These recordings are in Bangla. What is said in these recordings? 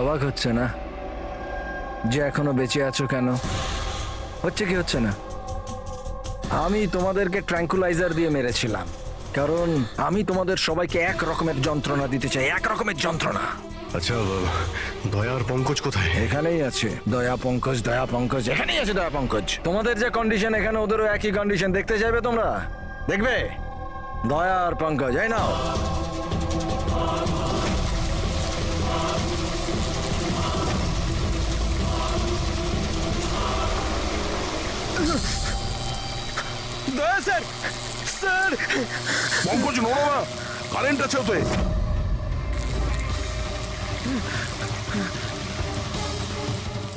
অবাক হচ্ছে না যে এখনো বেঁচে আছো কেন? হচ্ছে কি হচ্ছে না? আমি তোমাদেরকে ট্র্যাঙ্কুলাইজার দিয়ে মেরেছিলাম, কারণ আমি তোমাদের সবাইকে এক রকমের যন্ত্রণা দিতে চাই, এক রকমের যন্ত্রণা। আচ্ছা, দয়া আর পঙ্কজ কোথায়? এখানেই আছে দয়া পঙ্কজ, দয়া পঙ্কজ এখানেই আছে, দয়া পঙ্কজ। তোমাদের যে কন্ডিশন, এখানে ওদেরও একই কন্ডিশন। দেখতে চাইবে তোমরা? দেখবে? দয়া আর পঙ্কজ, এই নাও। দয়া স্যার, স্যার পঙ্কজ নড়ো না, কারেন্ট আছে ওতে।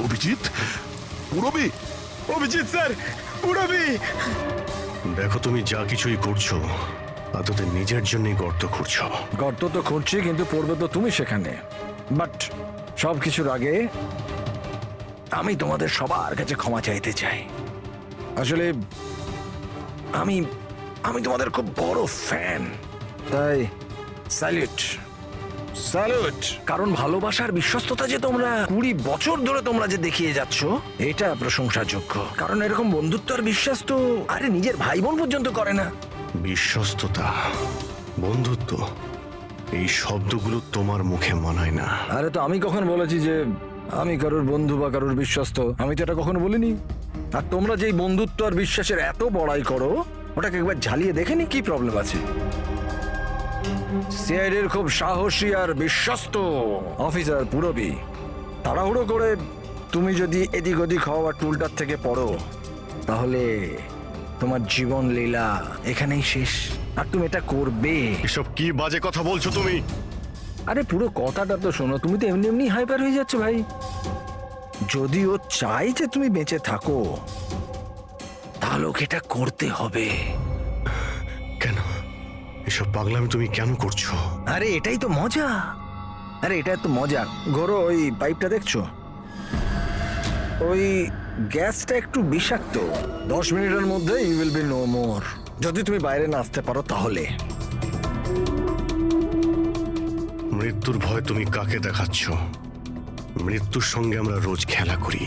অভিজিৎ, পুরবি। অভিজিৎ স্যার, পুরবি। দেখো, তুমি যা কিছুই করছো তাতে নিজের জন্যই গর্ত খুঁড়ছো। গর্ত তো খুঁড়ছি, কিন্তু পড়বে তো তুমি সেখানে। বাট সব কিছুর আগে আমি তোমাদের সবার কাছে ক্ষমা চাইতে চাই। আসলে আমি আমি তোমাদের খুব বড় ফ্যান, তাই স্যালুট স্যালুট। কারণ ভালোবাসার বিশ্বস্ততা যে তোমরা 20 বছর ধরে তোমরা যে দেখিয়ে যাচ্ছ, এটা প্রশংসাযোগ্য। কারণ এরকম বন্ধুত্ব আর বিশ্বাস তো আরে নিজের ভাই বোন পর্যন্ত করে না। বিশ্বস্ততা, বন্ধুত্ব, এই শব্দগুলো তোমার মুখে মানায় না। আরে তো আমি কখন বলেছি যে আমি কারোর বন্ধু বা কারোর বিশ্বস্ত? আমি তো এটা কখনো বলিনি। আর তোমরা যেই বন্ধুত্ব আর বিশ্বাসের এত বড়াই করো, ওটাকে একবার ঝালিয়ে দেখেনি কি প্রবলেম আছে? সিআইডির খুব সাহসী আর বিশ্বস্ত অফিসার পুরবি, তাড়াহুড়ো করে তুমি যদি এদিক ওদিক হওয়া টুলটার থেকে পড়ো, তাহলে তোমার জীবন লীলা এখানেই শেষ। আর তুমি এটা করবে। এসব কি বাজে কথা বলছো তুমি? আরে পুরো কথাটা তো শোনো। তুমি তো এমনি এমনি হাইপার হয়ে যাচ্ছ ভাই। যদি ও চাই যে তুমি বেঁচে থাকো, তাহলে ওকে এটা করতে হবে। কেন এসব পাগলামি তুমি কেন করছো? আরে এটাই তো মজা। আরে এটা তো মজা। ঘোরো, ওই পাইপটা দেখছো? ওই গ্যাসটা একটু বিষাক্ত। 10 মিনিটের মধ্যে you will be no more. যদি তুমি বাইরে না আসতে পারো তাহলে। মৃত্যুর ভয় তুমি কাকে দেখাচ্ছ? মৃত্যুর সঙ্গে আমরা রোজ খেলা করি।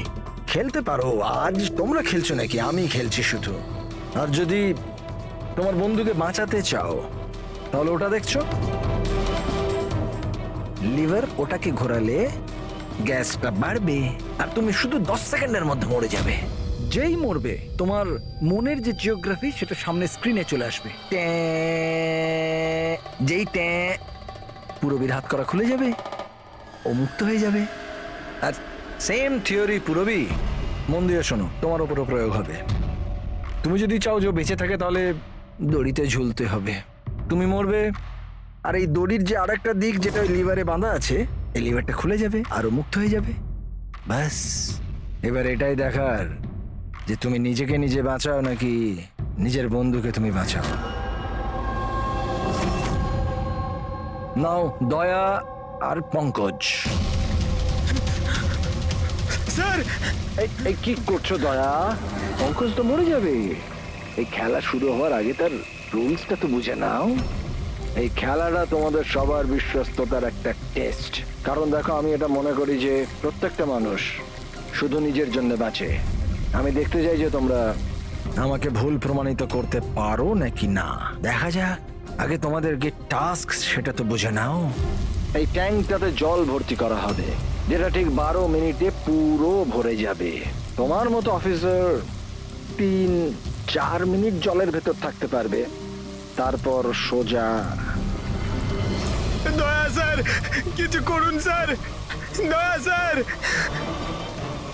খেলতে পারো। আজ তোমরা খেলছো নাকি? আমি খেলছি শুধু। আর যদি তোমার বন্ধুকে বাঁচাতে চাও, তাহলে ওটা দেখছো লিভার, ওটাকে ঘোরালে গ্যাসটা বাড়বে আর তুমি শুধু 10 সেকেন্ডের মধ্যে মরে যাবে। যেই মরবে, তোমার মনের যে জিওগ্রাফি সেটা সামনে স্ক্রিনে চলে আসবে। যেই পুরবীর হাত করা খুলে যাবে, ও মুক্ত হয়ে যাবে। আর সেম থিওরি পুরবি, মন দিয়ে শোনো, তোমার উপরও প্রয়োগ হবে। তুমি যদি চাও যে ও বেঁচে থাকে, তাহলে দড়িতে ঝুলতে হবে। তুমি মরবে, আর এই দড়ির যে আরেকটা দিক, যেটা ওই লিভারে বাঁধা আছে, এই লিভারটা খুলে যাবে আর ও মুক্ত হয়ে যাবে। ব্যাস, এবার এটাই দেখার যে তুমি নিজেকে নিজে বাঁচাও নাকি নিজের বন্ধুকে তুমি বাঁচাও। নাও দয়া আর পঙ্কজ। স্যার, এই কি করছো দয়া? পঙ্কজ তো মরে যাবে। এই খেলা শুরু হওয়ার আগে তার রুলসটা তো বুঝে নাও। এই খেলাটা তোমাদের সবার বিশ্বস্ততার একটা টেস্ট। কারণ দেখো, আমি এটা মনে করি যে প্রত্যেকটা মানুষ শুধু নিজের জন্য বাঁচে। আমি দেখতে চাই যে তোমরা আমাকে ভুল প্রমাণিত করতে পারো নাকি না। দেখা যাক। আগে তোমাদেরকে টাস্ক সেটা তো বুঝে নাও। এই ট্যাঙ্কটাতে জল ভর্তি করা হবে, যেটা ঠিক 12 মিনিটে পুরো ভরে যাবে। তোমার মতো অফিসার 3-4 মিনিট জলের ভেতর থাকতে পারবে, তারপর সোজা। দয়া স্যার, কিছু করুন স্যার, দয়া স্যার।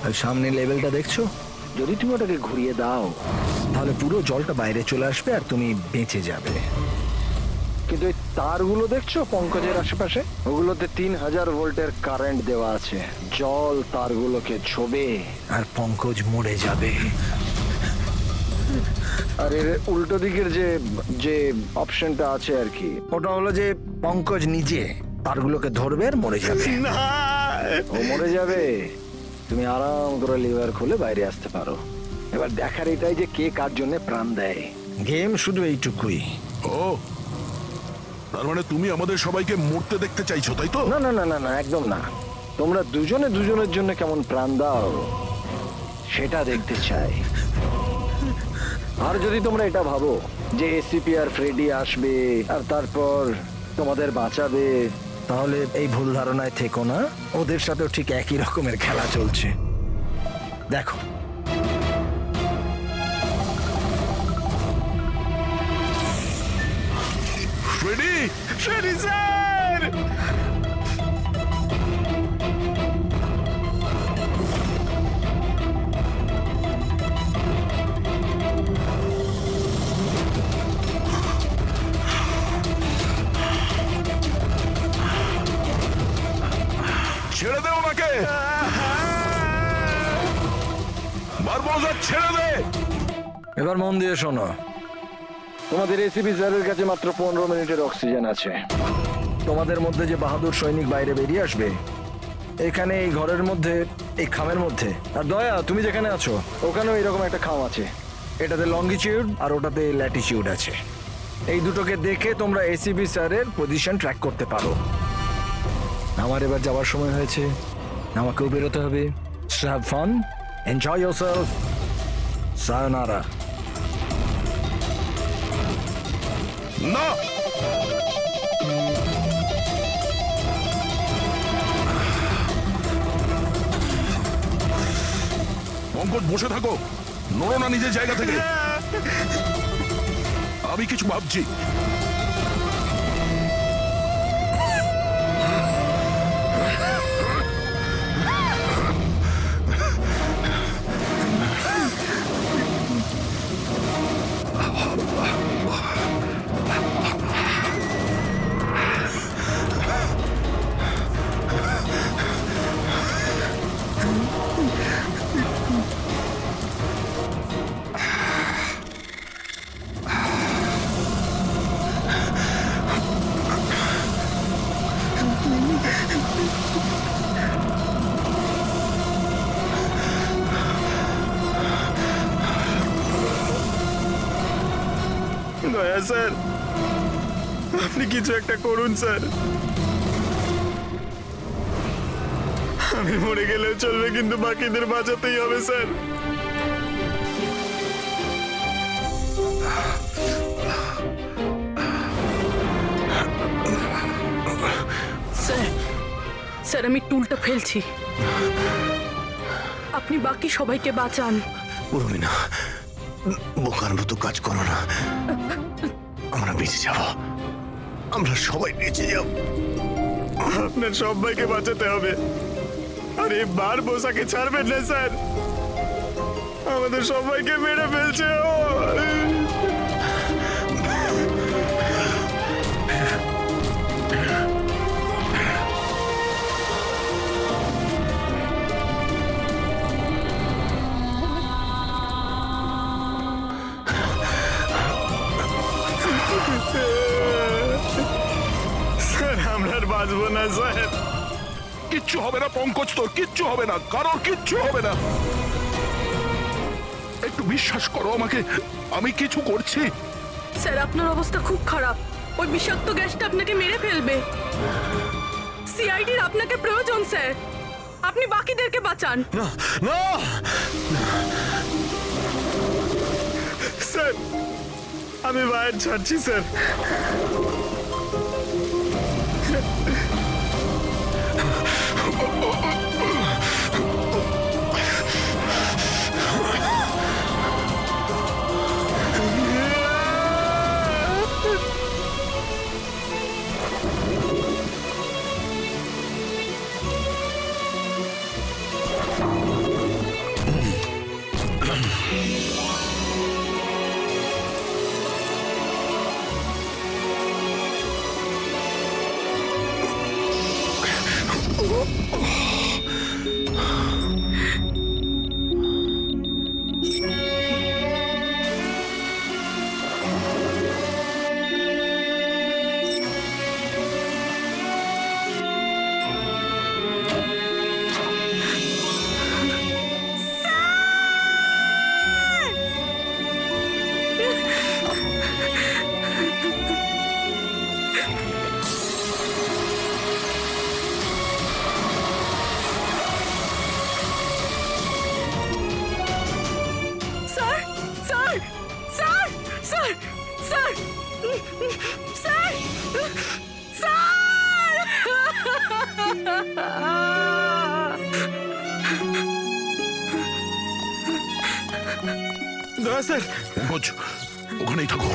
আর সামনে লেভেলটা দেখছো? যদি তুমি ওটাকে ঘুরিয়ে দাও, তাহলে পুরো জলটা বাইরে চলে আসবে আর তুমি বেঁচে যাবে। কিন্তু এই তারগুলো দেখছো পঙ্কজের আশেপাশে, ওগুলোতে 3000 ভোল্টের কারেন্ট দেওয়া আছে। জল তারগুলোকে ছোবে আর পঙ্কজ মরে যাবে। আর এর উল্টো দিকের যে যে অপশনটা আছে আর কি, ওটা হলো যে পঙ্কজ নিজে তারগুলোকে ধরবে আর মরে যাবে। না, ও মরে যাবে, তুমি আরাম করে লিভার খুলে বাইরে আসতে পারো। এবার দেখার এটাই যে কে কার জন্য প্রাণ দেয়। গেম শুধু এইটুকুই। ও, তার মানে তুমি আমাদের সবাইকে মরতে দেখতে চাইছো, তাই তো? না না না না না, একদম না। তোমরা দুজনে দুজনের জন্য কেমন প্রাণ দাও সেটা দেখতে চাই। আর যদি তোমরা এটা ভাবো যে এসিপি আর ফ্রেডি আসবে আর তারপর তোমাদের বাঁচাবে, তাহলে এই ভুল ধারণায় থেকো না। ওদের সাথেও ঠিক একই রকমের খেলা চলছে। দেখো, ফ্রেডি, ফ্রেডি স্যার! ছেড়ে দে ওনাকে। বারবোজা, ছেড়ে দে। এবার মন দিয়ে শোনো। তোমাদের এসিপি স্যারের কাছে মাত্র 15 মিনিটের অক্সিজেন আছে। তোমাদের মধ্যে যে বাহাদুর সৈনিক বাইরে বেরিয়ে আসবে এখানে এই ঘরের মধ্যে, এই খামের মধ্যে। আর দয়া, তুমি যেখানে আছো ওখানেও এরকম একটা খাম আছে। এটাতে লঙ্গিটিউড আর ওটাতে ল্যাটিটিউড আছে। এই দুটোকে দেখে তোমরা এসিপি স্যারের পজিশন ট্র্যাক করতে পারো। আমার এবার যাওয়ার সময় হয়েছে, আমাকেও বেরোতে হবে। So have fun, enjoy yourself, sayonara. না, পঙ্কজ বসে থাকো, নড়ো না নিজের জায়গা থেকে। আমি কিছু ভাবছি। দয়া স্যার, আপনি কিছু একটা করুন স্যার। আমি মরে গেলেও চলবে, কিন্তু বাকিদের বাঁচাতেই হবে স্যার। স্যার, স্যার আমি টুলটা ফেলছি, আপনি বাকি সবাইকে বাঁচান। উর্মিনা, বোকার মতো কাজ করো না। আমরা বেঁচে যাব, আমরা সবাই বেঁচে যাব। আপনার সবাইকে বাঁচাতে হবে। আর এই বারবোজাকে ছাড়বেন না স্যার, আমাদের সবাইকে মেরে ফেলছে ও। স্যার আমরা আর বাঁচবো না স্যার। কিচ্ছু হবে না পঙ্কজ, তোর কিচ্ছু হবে না, কারোর কিচ্ছু হবে না। একটু বিশ্বাস করো আমাকে, আমি কিছু করছি। স্যার আপনার অবস্থা খুব খারাপ, ওই বিষাক্ত গ্যাসটা আপনাকে মেরে ফেলবে। সিআইডির আপনাকে প্রয়োজন স্যার, আপনি বাকিদেরকে বাঁচান। স্যার আমি বাইরে ছাড়ছি স্যার। স্যার দয়া স্যার। পঙ্কজ ওখানেই থাকো।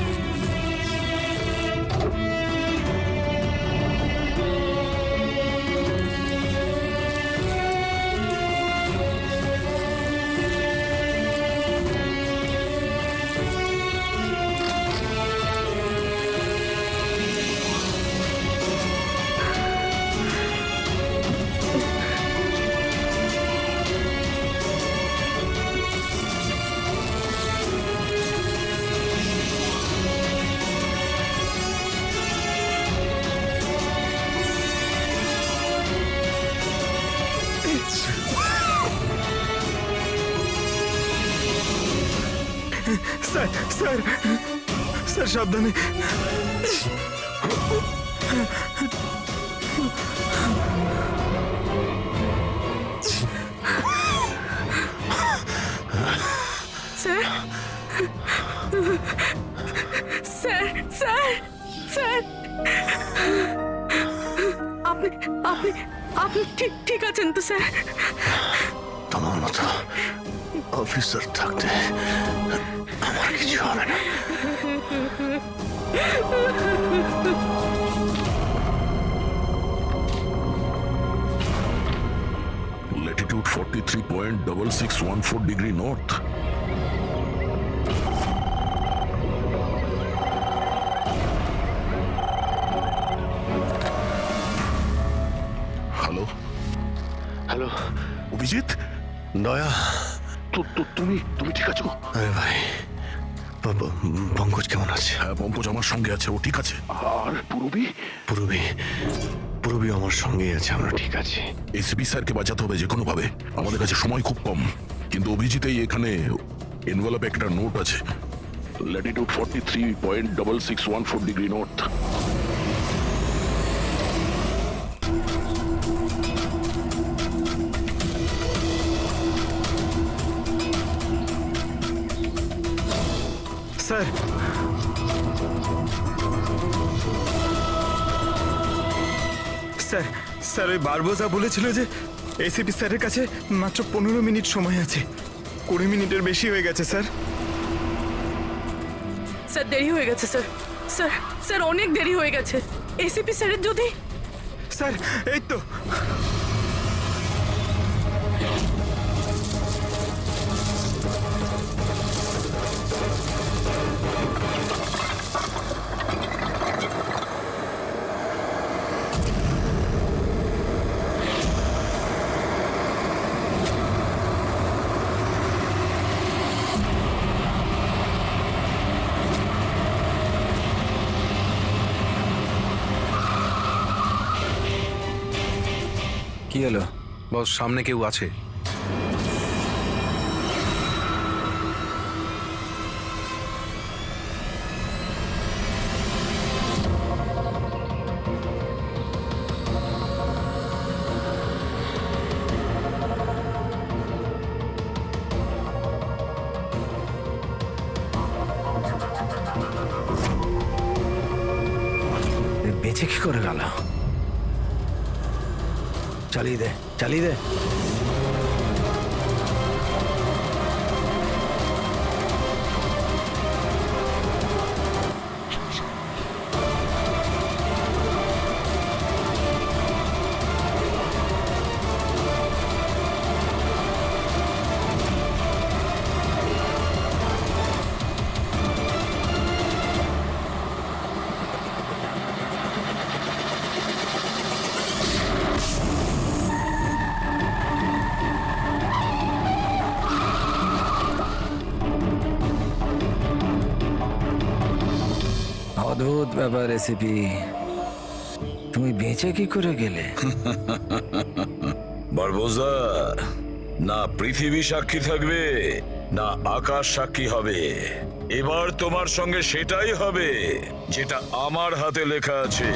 স্যার স্যার স্যার সাবধানে। স্যার স্যার স্যার স্যার আপনি আপনি আপনি ঠিক ঠিক আছেন তো স্যার? তোমার মতো অফিসার থাকতে আমার কিছু হবে না। Latitude 43.6614 degree north. Hello hello Abhijit, দয়া। তুমি ঠিক আছো? আরে ভাই, পঙ্কজ কেমন আছে? হ্যাঁ পঙ্কজ আমার সঙ্গে আছে, ও ঠিক আছে। আর পূরবী? পূরবী আমার সঙ্গেই আছে, আমরা ঠিক আছি। এসপি স্যারকে বাঁচাতে হবে যে কোনো ভাবে, আমাদের কাছে সময় খুব কম। কিন্তু অভিজিতেই এখানে এনভেলপে একটা নোট আছে, Latitude 43.6614 degree north. Sir sir sir ওই বারবোজা বলেছিল যে এসিপি স্যারের কাছে মাত্র 15 মিনিট সময় আছে। 20 মিনিটের বেশি হয়ে গেছে স্যার। স্যার দেরি হয়ে গেছে স্যার। স্যার স্যার অনেক দেরি হয়ে গেছে। এসিপি স্যারের যদি স্যার এই তো। কি হলো বস? সামনে কেউ আছে? বেঁচে কি করে গেল? চালিয়ে দে, চালিয়ে দে। অদ্ভুত ব্যাপার রেসিপি, তুমি বেঁচে কি করে গেলে? বারবোজা, না পৃথিবী সাক্ষী থাকবে না আকাশ সাক্ষী হবে। এবার তোমার সঙ্গে সেটাই হবে যেটা আমার হাতে লেখা আছে।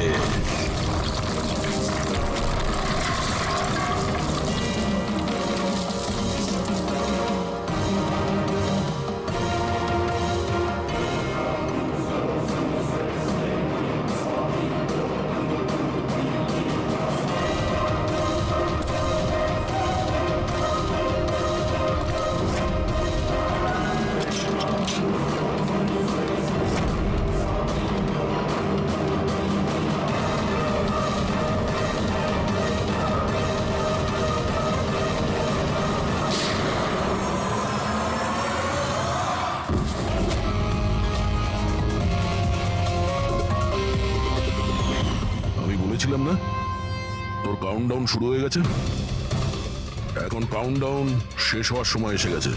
বলেছিলাম না তোর কাউন্টডাউন শুরু হয়ে গেছে। এখন কাউন্টডাউন শেষ হওয়ার সময় এসে গেছে।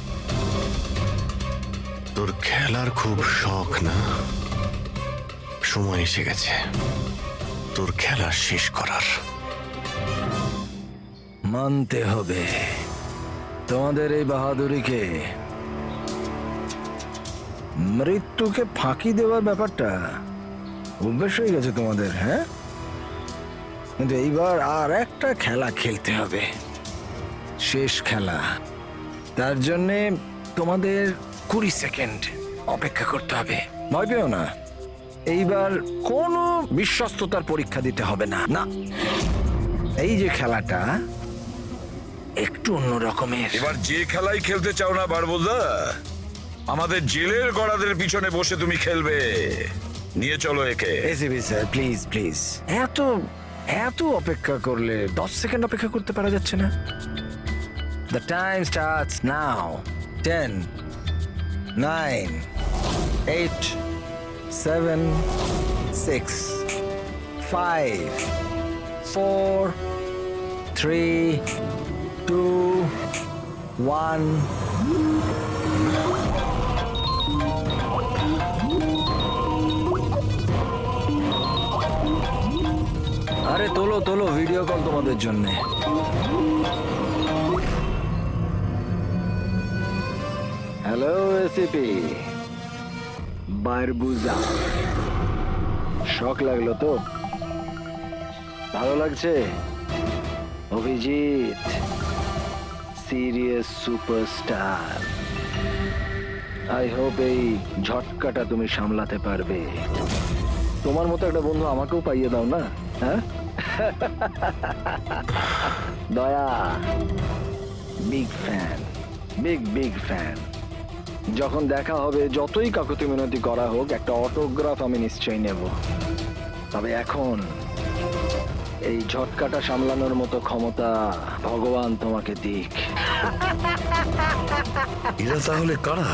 তোর খেলার খুব শখ না? সময় এসে গেছে তোর খেলা শেষ করার। মানতে হবে তোমাদের এই বাহাদুরিকে। মৃত্যুকে ফাঁকি দেওয়ার ব্যাপারটা অভ্যেস হয়ে গেছে তোমাদের, হ্যাঁ? কিন্তু এইবার আর একটা খেলা খেলতে হবে, শেষ খেলা। তার জন্যে তোমাদের 20 সেকেন্ড অপেক্ষা করতে হবে। ভয় পেও না, এইবার কোনো বিশ্বস্ততার পরীক্ষা দিতে হবে না। না, এই যে খেলাটা একটু অন্য রকমের। এবার যে খেলাই খেলতে চাও না বারবুলদা, আমাদের জেলের গড়াদের পিছনে বসে তুমি খেলবে। নিয়ে চলো একে। এসিবি স্যার, প্লিজ প্লিজ, এত এত অপেক্ষা করলে 10 সেকেন্ড অপেক্ষা করতে পারা যাচ্ছে না? The time starts now. 10, 9, 8, 7, 6, 5, 4, 3, 2, 1. আরে তোলো তোলো, ভিডিও কল তোমাদের জন্য। হ্যালো এসিপি বারবুজা, শখ লাগলো তো? ভালো লাগছে? Abhijit serious superstar. I hope এই ঝটকাটা তুমি সামলাতে পারবে। তোমার মতো একটা বন্ধু আমাকেও পাইয়ে দাও না, হ্যাঁ? দয়া বিগ ফ্যান, বিগ ফ্যান। যখন দেখা হবে, যতই কাকুতি মিনতি করা হোক, একটা অটোগ্রাফ আমি নিশ্চয়ই নেব। তবে এখন এই ঝটকাটা সামলানোর মতো ক্ষমতা ভগবান তোমাকে দিক। এরা তাহলে কারা?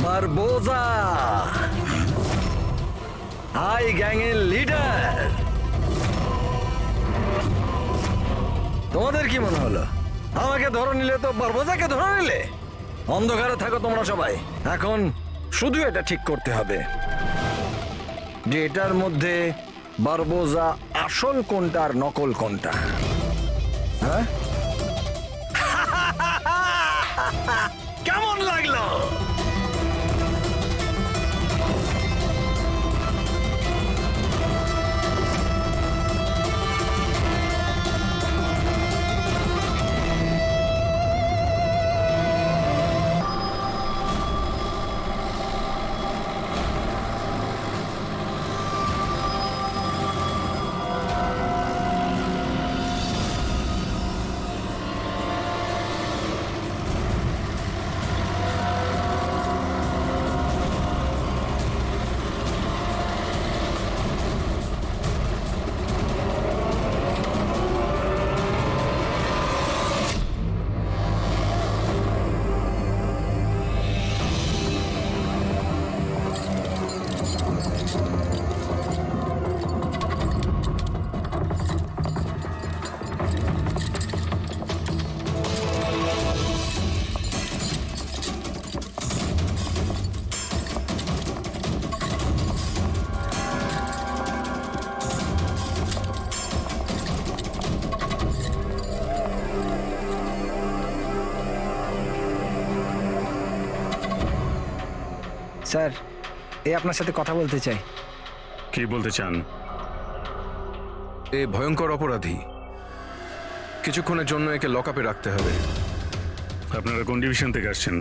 বারবোজা, হাই গ্যাংয়ের লিডার। তোমাদের কি মনে হলো আমাকে ধরে নিলে তো বারবোজাকে ধরে নিলে? অন্ধকারে থাকো তোমরা সবাই। এখন শুধু এটা ঠিক করতে হবে যে এটার মধ্যে বারবোজা আসল কোনটা আর নকল কোনটা। হ্যাঁ, কেমন লাগলো? স্যার, আপনার সাথে কথা বলতে চাই। কি বলতে চান? এ ভয়ঙ্কর অপরাধী, কিছুক্ষণের জন্য একে লকআপে রাখতে হবে। আপনারা কোন ডিভিশন থেকে আসছেন?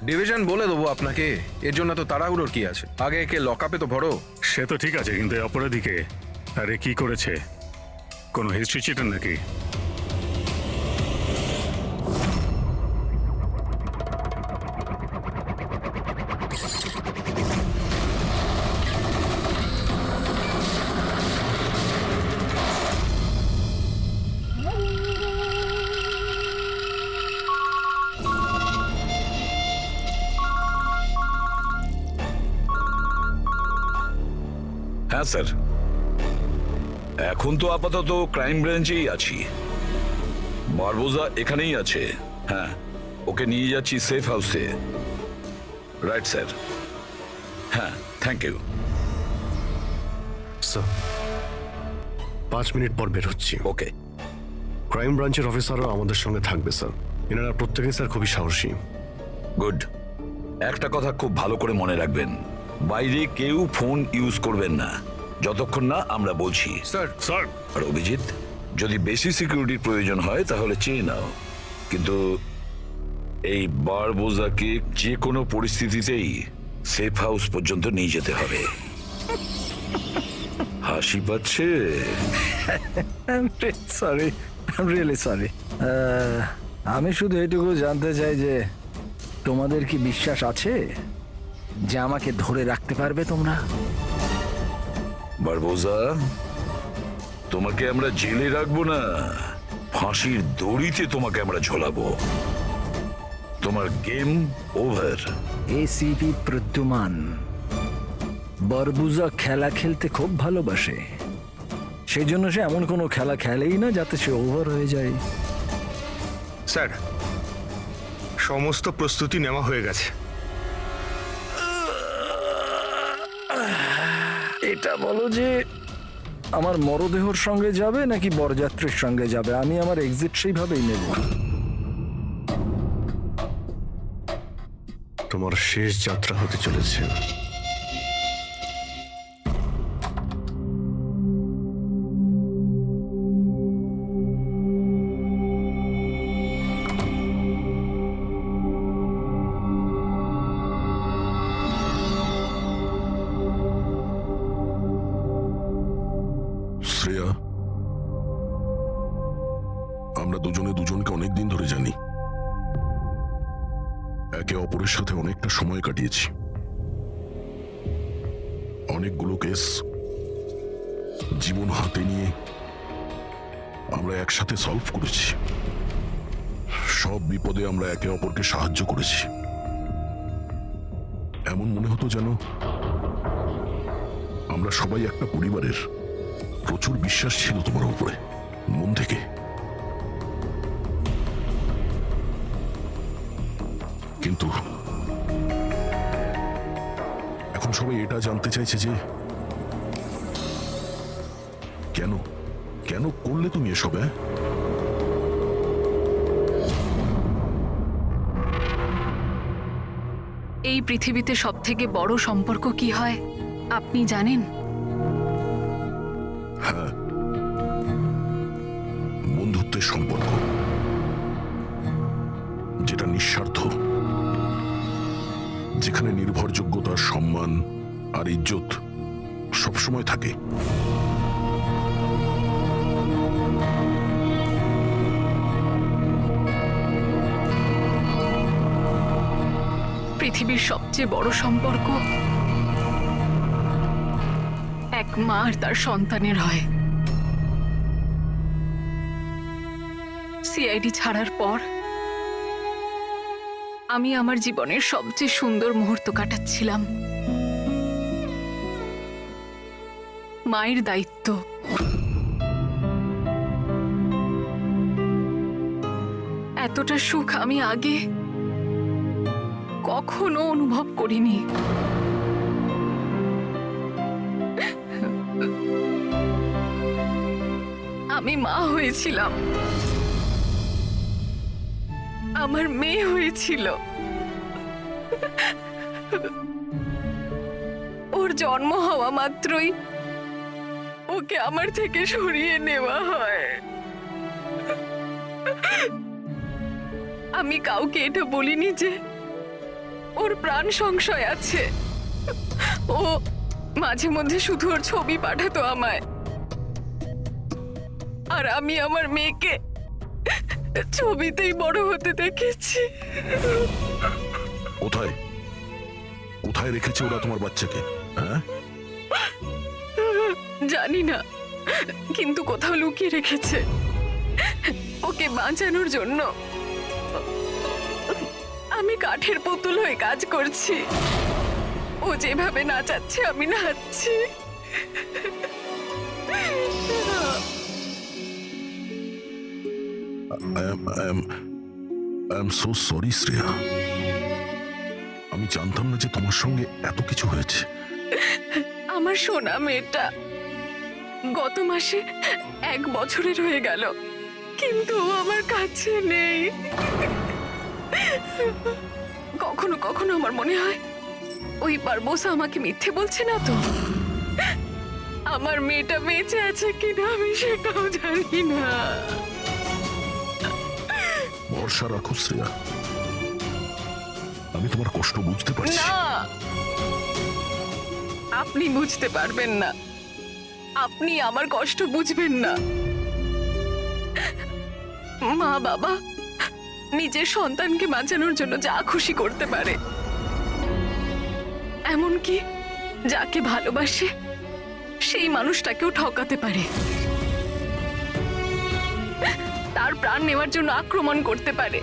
ডিভিশন বলে দেবো আপনাকে, এর জন্য তো তাড়াহুড়োর কি আছে? আগে একে লকআপে তো ভরো। সে তো ঠিক আছে, কিন্তু এই অপরাধীকে আরে কি করেছে? কোনো হিস্ট্রি চিটার নাকি? হ্যাঁ স্যার। এখন তো আপাতত ক্রাইম ব্রাঞ্চেই আছি। বারবোজা এখানেই আছে। হ্যাঁ, ওকে নিয়ে যাচ্ছি সেফ হাউসে। Right sir. হ্যাঁ, থ্যাংক ইউ। স্যার 5 মিনিট পর বের হচ্ছি। ওকে। ক্রাইম ব্রাঞ্চের অফিসারও আমাদের সঙ্গে থাকবে স্যার। এনারা প্রত্যেকেই স্যার খুবই সাহসী। গুড। একটা কথা খুব ভালো করে মনে রাখবেন, বাইরে কেউ ফোন ইউজ করবেন না যতক্ষণ না আমরা বলছি। স্যার স্যার আর অভিজিৎ, যদি বেশি সিকিউরিটির প্রয়োজন হয় তাহলে চেয়ে নাও, কিন্তু এই বারবোজাকে যে কোনো পরিস্থিতিতেই সেফ হাউস পর্যন্ত নিয়ে যেতে হবে। হাসি পাচ্ছে? Sorry, really sorry. আমি শুধু এটুকু জানতে চাই যে তোমাদের কি বিশ্বাস আছে যে আমাকে ধরে রাখতে পারবে তোমরা? বারবোজা, তোমাকে আমরা জেলে রাখবো না, ফাঁসির দড়িতে তোমাকে আমরা ঝোলাবো। তোমার গেম ওভার। এসিপি প্রদ্যুমান বরবুজা খেলা খেলতে খুব ভালোবাসে, সেই জন্য সে এমন কোনো খেলা খেলেই না যাতে সে ওভার হয়ে যায়। স্যার সমস্ত প্রস্তুতি নেওয়া হয়ে গেছে। এটা বলো যে আমার মরদেহর সঙ্গে যাবে নাকি বরযাত্রীর সঙ্গে যাবে? আমি আমার এক্সিট সেইভাবেই নেব। তোমার শেষ যাত্রা হতে চলেছে। শ্রেয়া, আমরা দুজনে দুজনকে অনেকদিন ধরে জানি, একে অপরের সাথে অনেকটা সময় কাটিয়েছি, অনেকগুলো কেস জীবন হাতে নিয়ে আমরা একসাথে সলভ করেছি। সব বিপদে আমরা একে অপরকে সাহায্য করেছি। এমন মনে হতো যেন আমরা সবাই একটা পরিবারের। প্রচুর বিশ্বাস ছিল তোমার উপরে, মন থেকে। কিন্তু এখন সবাই এটা জানতে চাইছে যে কেন কেন করলে তুমি এসব? এই পৃথিবীতে সবথেকে বড় সম্পর্ক কি হয় আপনি জানেন? হ্যাঁ, বন্ধুত্বের সম্পর্ক, যেটা নিঃস্বার্থ, যেখানে নির্ভরযোগ্যতা, সম্মান আর ইজ্জত সবসময় থাকে। পৃথিবীর সবচেয়ে বড় সম্পর্ক এক মা আর তার সন্তানের হয়। সিআইডি ছাড়ার পর আমি আমার জীবনের সবচেয়ে সুন্দর মুহূর্ত কাটাচ্ছিলাম। মায়ের দায়িত্ব, এতটা সুখ আমি আগে কখনো অনুভব করিনি। আমি মা হয়েছিলাম, আমার মেয়ে হয়েছিল। ওর জন্ম হওয়া মাত্রই ওকে আমার থেকে সরিয়ে নেওয়া হয়। আমি কাউকে এটা বলিনি যে ওর প্রাণ সংশয় আছে। ও মাঝে মধ্যে শুধু ওর ছবি পাঠাতো আমায়, আর আমি আমার মেয়েকে ছবিতেই বড় হতে দেখেছি। কোথায় কোথায় রেখেছে ওরা তোমার বাচ্চাকে? হ্যাঁ, জানি না, কিন্তু কোথাও লুকিয়ে রেখেছে ওকে বাঁচানোর জন্য। আমি কাঠের পুতুল হয়ে কাজ করছি, ও যেভাবে নাচাচ্ছে আমি নাচছি। I am so sorry Shreya. আমি জানতাম না যে তোমার সঙ্গে এত কিছু হয়েছে। আমার সোনা মেয়েটা গত মাসে 1 বছরের হয়ে গেল, কিন্তু ও আমার কাছে নেই। কখনো কখনো আমার মনে হয় ওই বারবোসা আমাকে মিথ্যে বলছে না তো। আমার মেয়েটা বেঁচে আছে কিনা আমি সেটাও জানি না। ভরসা রাখো শ্রেয়া, আমি তোমার কষ্ট বুঝতে পারছি। না, আপনি বুঝতে পারবেন না, আপনি আমার কষ্ট বুঝবেন না। মা বাবা নিজের সন্তানকে বাঁচানোর জন্য যা খুশি করতে পারে, এমনকি যাকে ভালোবাসে সেই মানুষটাকেও ঠকাতে পারে, তার প্রাণ নেওয়ার জন্য আক্রমণ করতে পারে।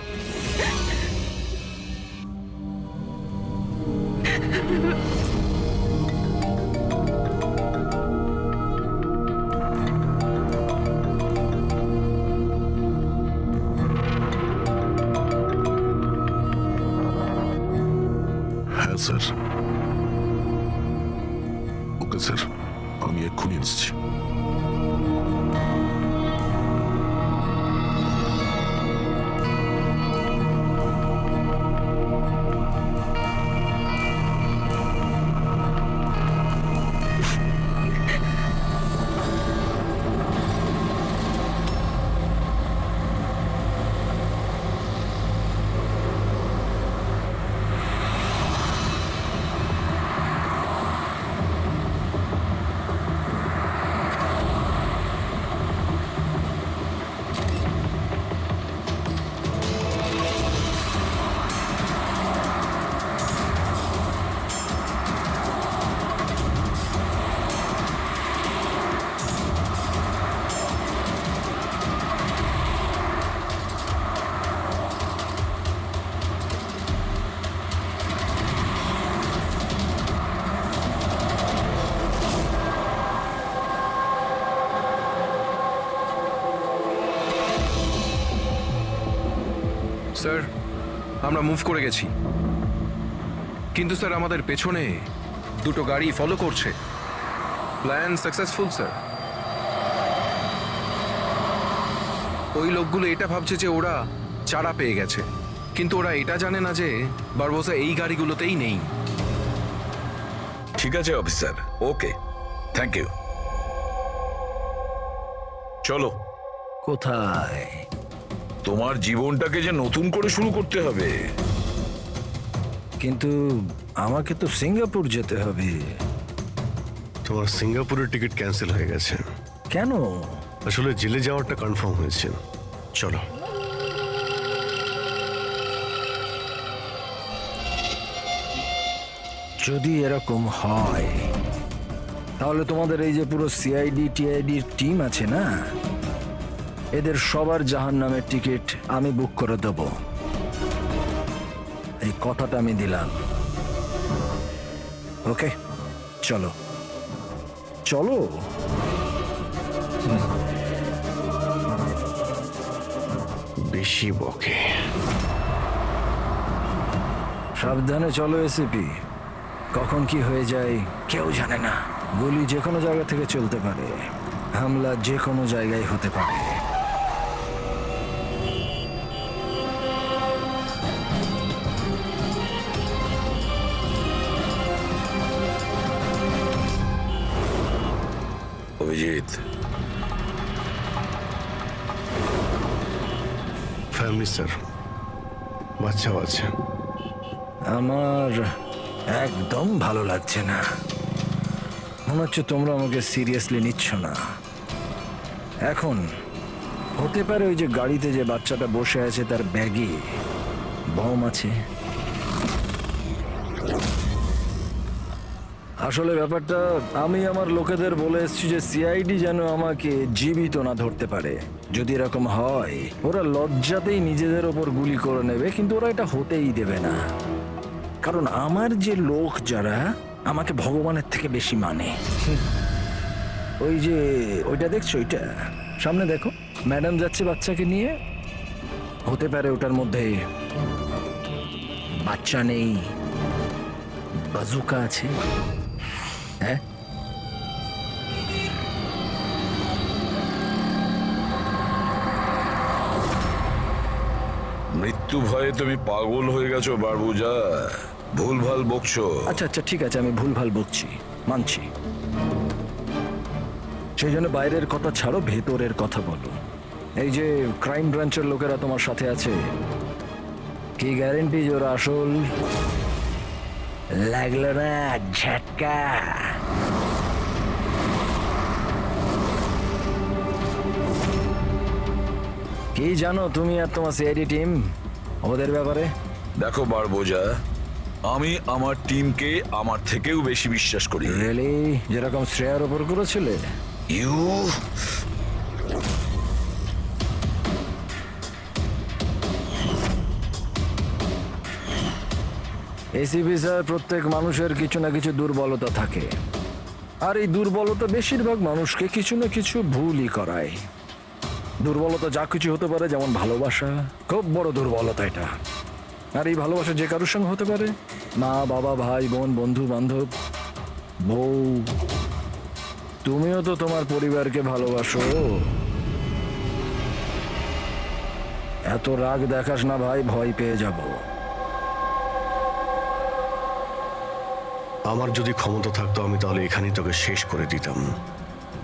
হ্যাঁ স্যার। ওকে স্যার, আমি এক্ষুনি এসেছি। স্যার, আমরা মুভ করে গেছি, কিন্তু স্যার আমাদের পেছনে 2টো গাড়ি ফলো করছে। Plan successful sir. ওই লোকগুলো এটা ভাবছে যে ওরা চারা পেয়ে গেছে, কিন্তু ওরা এটা জানে না যে বারবোসা এই গাড়িগুলোতেই নেই। ঠিক আছে অফিসার, ওকে, থ্যাংক ইউ। চলো, কোথায়? তোমার জীবনটাকে যে নতুন করে শুরু করতে হবে। কিন্তু আমাকে তো সিঙ্গাপুর যেতে হবে। তোমার সিঙ্গাপুরের টিকিট ক্যান্সেল হয়ে গেছে। কেন? আসলে জেলে যাওয়াটা কনফার্ম হয়েছে। চলো। যদি এরকম হয় তাহলে তোমাদের এই যে পুরো সিআইডি টিআইডির টিম আছে না, এদের সবার জাহান্নামের টিকিট আমি বুক করে দেব। এই কথাটা আমি দিলাম। ওকে, চলো চলো। বেশি বকে। সাবধানে চলো এসিপি, কখন কি হয়ে যায় কেউ জানে না। গুলি যে কোনো জায়গা থেকে চলতে পারে, হামলা যে কোনো জায়গায় হতে পারে। অভিজিৎ, ফ্যামিলি স্যার, বাচ্চাও আছে। আমার একদম ভালো লাগছে না। মনে হচ্ছে তোমরা আমাকে সিরিয়াসলি নিচ্ছ না। এখন হতে পারে ওই যে গাড়িতে যে বাচ্চাটা বসে আছে তার ব্যাগে বম আছে। আসলে ব্যাপারটা আমি আমার লোকেদের বলে এসেছি যে সিআইডি যেন আমাকে জীবিত না ধরতে পারে। যদি এরকম হয় ওরা লজ্জাতেই নিজেদের ওপর গুলি করে নেবে, কিন্তু ওরা এটা হতেই দেবে না। কারণ আমার যে লোক যারা আমাকে ভগবানের থেকে বেশি মানে। ওই যে ওইটা দেখছো, ওইটা সামনে দেখো, ম্যাডাম যাচ্ছে বাচ্চাকে নিয়ে। হতে পারে ওটার মধ্যে বাচ্চা নেই, বাজুকা আছে। হ্যাঁ, মৃত্যু ভয়ে তুমি পাগল হয়ে গেছো বারবুজা, ভুলভাল বকছো। আচ্ছা আচ্ছা ঠিক আছে, আমি ভুলভাল বকছি, মানছি। সেই জন্য বাইরের কথা ছাড়ো, ভেতরের কথা বলো। এই যে ক্রাইম ব্রাঞ্চের লোকেরা তোমার সাথে আছে, কি গ্যারেন্টি যে ওরা আসল? লাগলো না ঝটকা? কি জানো তুমি আর তোমার সিআইডি টিম ওদের ব্যাপারে? দেখো বারবোজা, আমি আমার টিমকে আমার থেকেও বেশি বিশ্বাস করি। রিয়েলি? যেরকম শ্রেয়ার ওপর করেছিলে? ইউ এসিপি স্যার, প্রত্যেক মানুষের কিছু না কিছু দুর্বলতা থাকে, আর এই দুর্বলতা বেশিরভাগ মানুষকে কিছু না কিছু ভুলই করায়। দুর্বলতা যা কিছু হতে পারে, যেমন ভালোবাসা, খুব বড় দুর্বলতা এটা। আর এই ভালোবাসা যে কারোর সঙ্গে হতে পারে, মা বাবা, ভাই বোন, বন্ধু বান্ধব, বউ। তুমিও তো তোমার পরিবারকে ভালোবাসো। এত রাগ দেখাস না ভাই, ভয় পেয়ে যাব। আমার যদি ক্ষমতা থাকতো আমি তাহলে এখানেই তোকে শেষ করে দিতাম।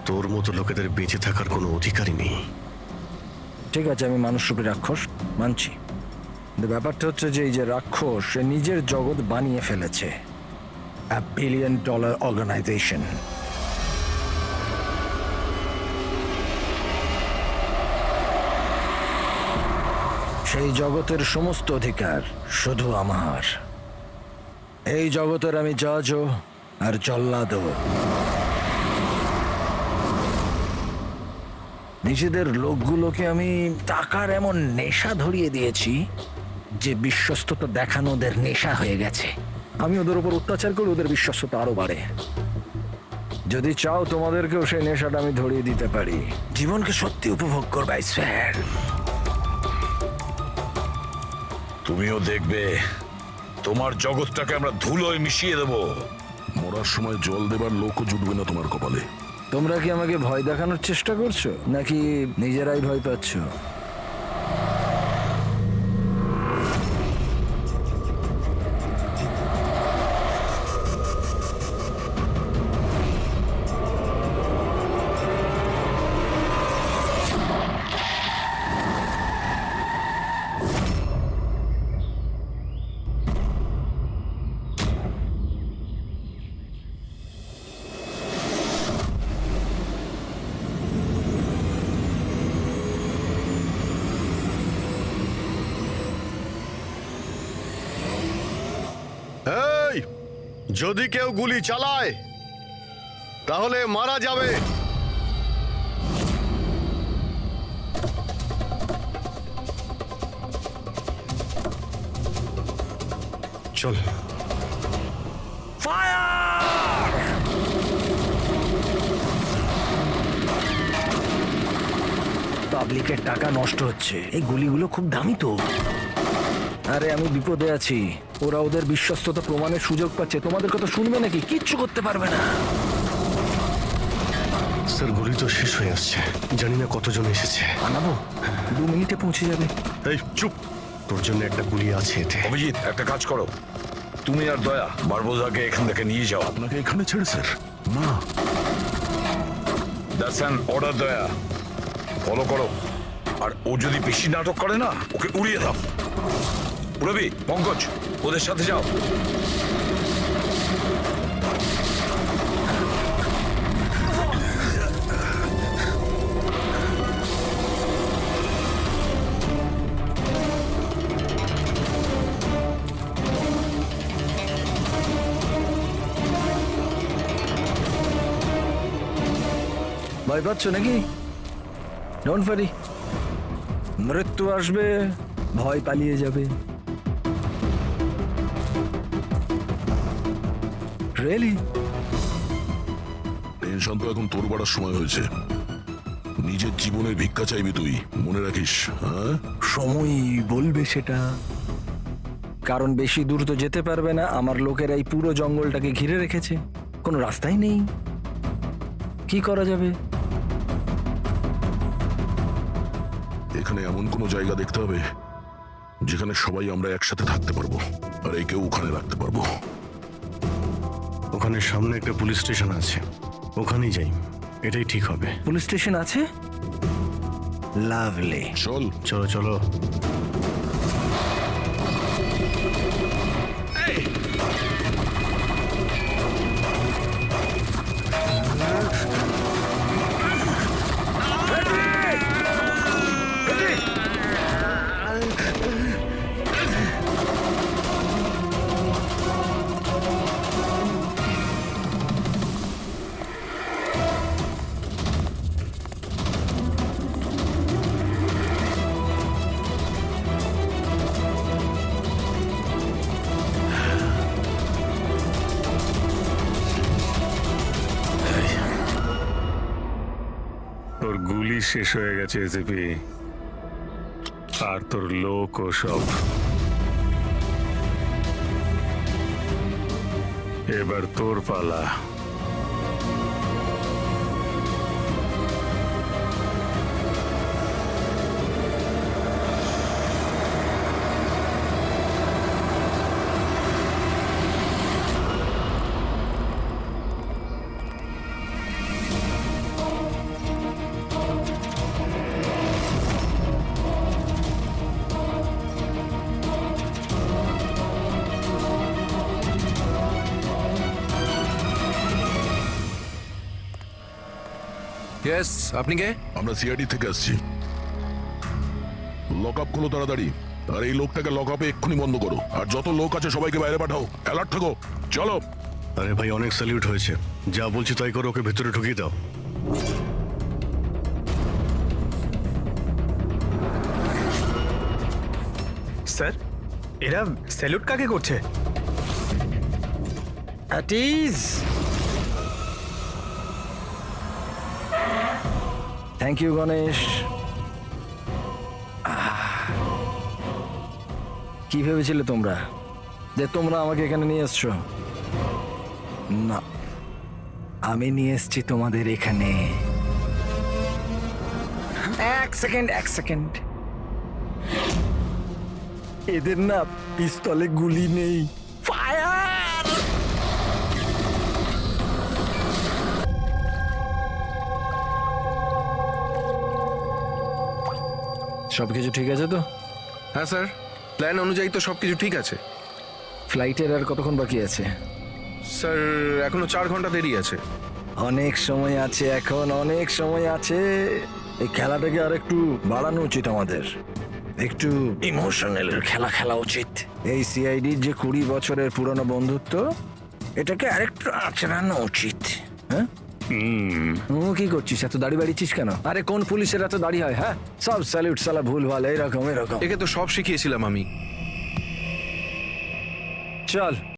তোর মতো লোকেদের বেঁচে থাকার কোনো অধিকারই নেই। ঠিক আছে, আমি মানুষরূপী রাক্ষস মানছি, কিন্তু ব্যাপারটা হচ্ছে যে এই যে রাক্ষস, সে নিজের জগৎ বানিয়ে ফেলেছে, $1 বিলিয়ন অর্গানাইজেশন। সেই জগতের সমস্ত অধিকার শুধু আমার। এই জগতের আমি জজও আর জল্লাদও। নিজেদের লোকগুলোকে আমি টাকার এমন নেশা ধরিয়ে দিয়েছি যে বিশ্বস্ততা দেখানো ওদের নেশা হয়ে গেছে। আমি ওদের উপর অত্যাচার করি, ওদের বিশ্বস্ততা আরো বাড়ে। যদি চাও তোমাদেরকেও সেই নেশাটা আমি ধরিয়ে দিতে পারি। জীবনকে সত্যি উপভোগ করবে, I swear। তুমিও দেখবে তোমার জগৎটাকে আমরা ধুলোয় মিশিয়ে দেবো। মরার সময় জল দেবার লোকও জুটবে না তোমার কপালে। তোমরা কি আমাকে ভয় দেখানোর চেষ্টা করছো, নাকি নিজেরাই ভয় পাচ্ছ? এই, যদি কেউ গুলি চালায় তাহলে মারা যাবে। চল। পাবলিকের টাকা নষ্ট হচ্ছে, এই গুলিগুলো খুব দামি তো। আরে আমি বিপদে আছি, ওরা ওদের বিশ্বস্ততা প্রমাণের সুযোগ পাচ্ছে। তোমাদের কথা শুনবে নাকি? কিচ্ছু করতে পারবে না। স্যার, গুলি তো শেষ হয়ে আসছে, জানি না কতজন এসেছে। আনাবো, 2 মিনিটে পৌঁছে যাবে। এই চুপ, তোর জন্য একটা গুলি আছে এতে। অভিজিৎ, একটা কাজ করো, তুমি আর দয়া বারবোজাকে এখান থেকে নিয়ে যাও। আপনাকে এখানে ছেড়ে স্যার? না। দ্যাটস অ্যান অর্ডার দয়া, ফলো করো। আর ও যদি বেশি নাটক করে না, ওকে উড়িয়ে দাও। রবি, পঙ্কজ, ওদের সাথে যাও। ভয় পাচ্ছ নাকি? ডোন্ট ওয়ারি, মৃত্যু আসবে, ভয় পালিয়ে যাবে। রিয়েলি? টেনশন তো এখন তোর বাড়ার সময় হয়েছে। নিজের জীবনের ভিক্ষা চাইবি তুই, মনে রাখিস। হ্যাঁ, সময়ই বলবে সেটা। কারণ বেশি দূর তো যেতে পারবে না, আমার লোকেরা এই পুরো জঙ্গলটাকে ঘিরে রেখেছে, কোনো রাস্তাই নেই। কি করা যাবে? এখানে এমন কোনো জায়গা দেখতে হবে যেখানে সবাই আমরা একসাথে থাকতে পারবো, আর একেও ওখানে রাখতে পারবো। ওখানে সামনে একটা পুলিশ স্টেশন আছে, ওখানেই যাই, এটাই ঠিক হবে। পুলিশ স্টেশন আছে? লাভলি। চল। চলো চলো। তোর গুলি শেষ হয়ে গেছে এসিপি, আর তোর লোক ও সব। এবার তোর পালা। ইয়েস, আপনি কে? আমরা সিআইডি থেকে আসছি। লক আপ করো তাড়াতাড়ি, আর এই লোকটাকে লক আপে এক্ষুনি বন্ধ করো, আর যত লোক আছে সবাইকে বাইরে পাঠাও। অ্যালার্ট থাকো, চলো। আরে ভাই, অনেক স্যালিউট হয়েছে, যা বলছি তাই করো, ওকে ভেতরে ঢুকিয়ে দাও। স্যার, এরা স্যালুট কাকে করছে? Thank you Ganesh. কি ভেবেছিলে তোমরা যে তোমরা আমাকে এখানে নিয়ে এসছো? না, আমি নিয়ে এসছি তোমাদের এখানে। এক সেকেন্ড। এদের না পিস্তলে গুলি নেই। ফায়ার! সবকিছু ঠিক আছে তো? হ্যাঁ স্যার, প্ল্যান অনুযায়ী তো সবকিছু ঠিক আছে। ফ্লাইটের আর কতক্ষণ বাকি আছে? স্যার, এখনো 4 ঘন্টা দেরি আছে। অনেক সময় আছে, এখন অনেক সময় আছে। এই খেলাটাকে আর একটু বাড়ানো উচিত আমাদের, একটু ইমোশনাল খেলা উচিত। এই সিআইডির যে 20 বছরের পুরনো বন্ধুত্ব, এটাকে আরেকটু আচড়ানো উচিত। হ্যাঁ, কি করছিস? এত দাড়ি বাড়িছিস কেন? আরে কোন পুলিশের এত দাড়ি হয়? হ্যাঁ, সব স্যালিউট সালা ভুল ভাল, এরকম। একে তো সব শিখিয়েছিলাম আমি। চল।